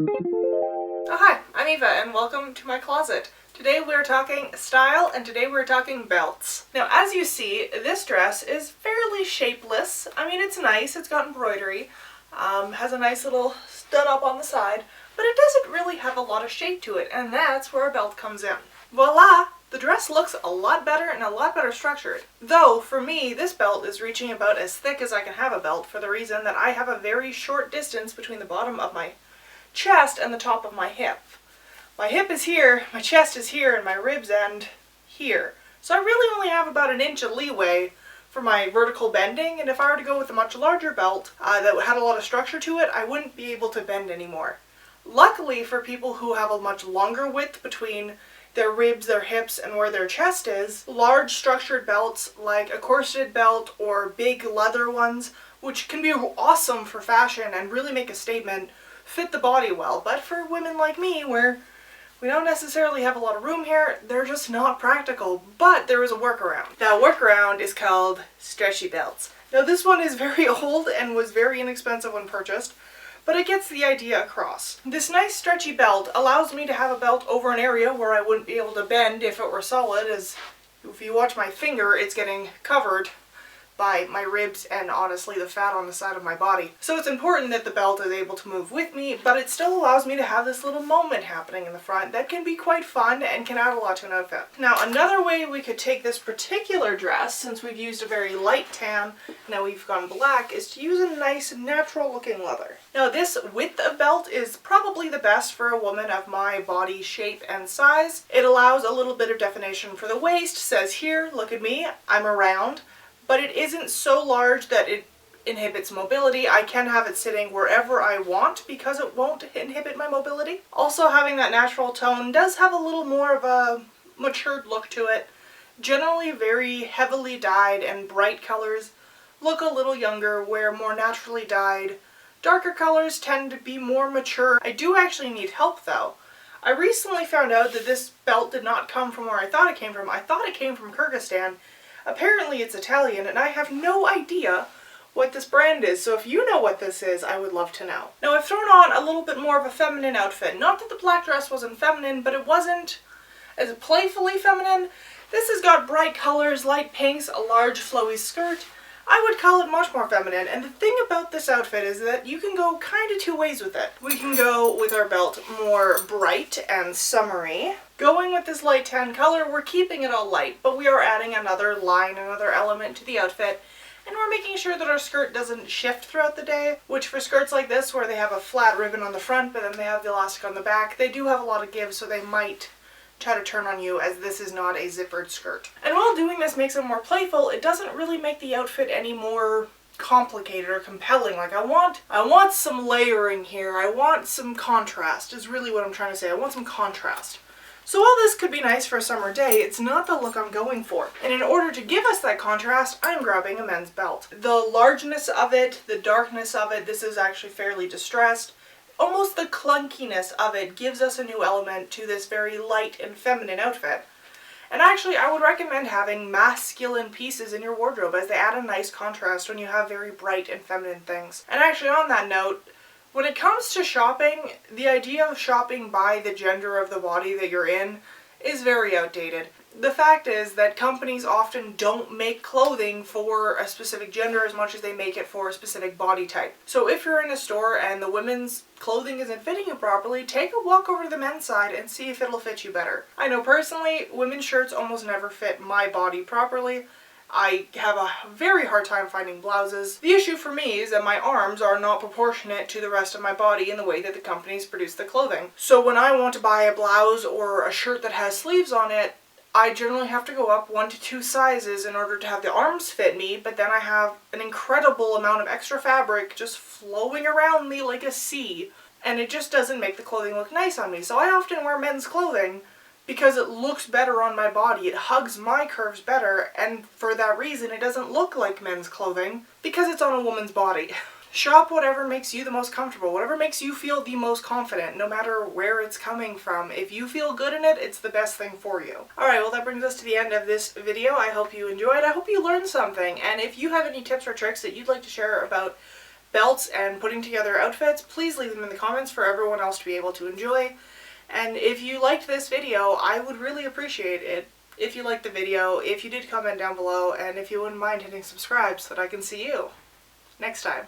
Oh hi, I'm Eva and welcome to my closet. Today we're talking style and today we're talking belts. Now as you see, this dress is fairly shapeless. I mean, it's nice, it's got embroidery, has a nice little stud up on the side, but it doesn't really have a lot of shape to it, and that's where a belt comes in. Voila! The dress looks a lot better and a lot better structured. Though, for me, this belt is reaching about as thick as I can have a belt for the reason that I have a very short distance between the bottom of my chest and the top of my hip. My hip is here, my chest is here, and my ribs end here. So I really only have about an inch of leeway for my vertical bending, and if I were to go with a much larger belt that had a lot of structure to it, I wouldn't be able to bend anymore. Luckily for people who have a much longer width between their ribs, their hips, and where their chest is, large structured belts like a corseted belt or big leather ones, which can be awesome for fashion and really make a statement, fit the body well. But for women like me, where we don't necessarily have a lot of room here, they're just not practical. But there is a workaround. That workaround is called stretchy belts. Now this one is very old and was very inexpensive when purchased, but it gets the idea across. This nice stretchy belt allows me to have a belt over an area where I wouldn't be able to bend if it were solid, as if you watch my finger, it's getting covered by my ribs and honestly the fat on the side of my body. So it's important that the belt is able to move with me, but it still allows me to have this little moment happening in the front that can be quite fun and can add a lot to an outfit. Now another way we could take this particular dress, since we've used a very light tan, now we've gone black, is to use a nice natural looking leather. Now this width of belt is probably the best for a woman of my body shape and size. It allows a little bit of definition for the waist, says here, look at me, I'm a round. But it isn't so large that it inhibits mobility. I can have it sitting wherever I want because it won't inhibit my mobility. Also, having that natural tone does have a little more of a matured look to it. Generally very heavily dyed and bright colors look a little younger, where more naturally dyed, darker colors tend to be more mature. I do actually need help though. I recently found out that this belt did not come from where I thought it came from. I thought it came from Kyrgyzstan. Apparently it's Italian, and I have no idea what this brand is, so if you know what this is, I would love to know. Now I've thrown on a little bit more of a feminine outfit. Not that the black dress wasn't feminine, but it wasn't as playfully feminine. This has got bright colors, light pinks, a large flowy skirt. I would call it much more feminine, and the thing about this outfit is that you can go kind of two ways with it. We can go with our belt more bright and summery. Going with this light tan color, we're keeping it all light, but we are adding another line, another element to the outfit, and we're making sure that our skirt doesn't shift throughout the day, which for skirts like this, where they have a flat ribbon on the front, but then they have the elastic on the back, they do have a lot of give, so they might try to turn on you, as this is not a zippered skirt. And while doing this makes it more playful, it doesn't really make the outfit any more complicated or compelling. Like I want some layering here. I want some contrast is really what I'm trying to say. I want some contrast. So while this could be nice for a summer day, it's not the look I'm going for. And in order to give us that contrast, I'm grabbing a men's belt. The largeness of it, the darkness of it, this is actually fairly distressed. Almost the clunkiness of it gives us a new element to this very light and feminine outfit. And actually, I would recommend having masculine pieces in your wardrobe, as they add a nice contrast when you have very bright and feminine things. And actually, on that note, when it comes to shopping, the idea of shopping by the gender of the body that you're in is very outdated. The fact is that companies often don't make clothing for a specific gender as much as they make it for a specific body type. So if you're in a store and the women's clothing isn't fitting you properly, take a walk over to the men's side and see if it'll fit you better. I know personally, women's shirts almost never fit my body properly. I have a very hard time finding blouses. The issue for me is that my arms are not proportionate to the rest of my body in the way that the companies produce the clothing. So when I want to buy a blouse or a shirt that has sleeves on it, I generally have to go up 1 to 2 sizes in order to have the arms fit me, but then I have an incredible amount of extra fabric just flowing around me like a sea, and it just doesn't make the clothing look nice on me. So I often wear men's clothing because it looks better on my body. It hugs my curves better, and for that reason it doesn't look like men's clothing because it's on a woman's body. Shop whatever makes you the most comfortable, whatever makes you feel the most confident, no matter where it's coming from. If you feel good in it, it's the best thing for you. Alright, well that brings us to the end of this video. I hope you enjoyed. I hope you learned something, and if you have any tips or tricks that you'd like to share about belts and putting together outfits, please leave them in the comments for everyone else to be able to enjoy. And if you liked this video, I would really appreciate it if you liked the video, if you did comment down below, and if you wouldn't mind hitting subscribe so that I can see you next time.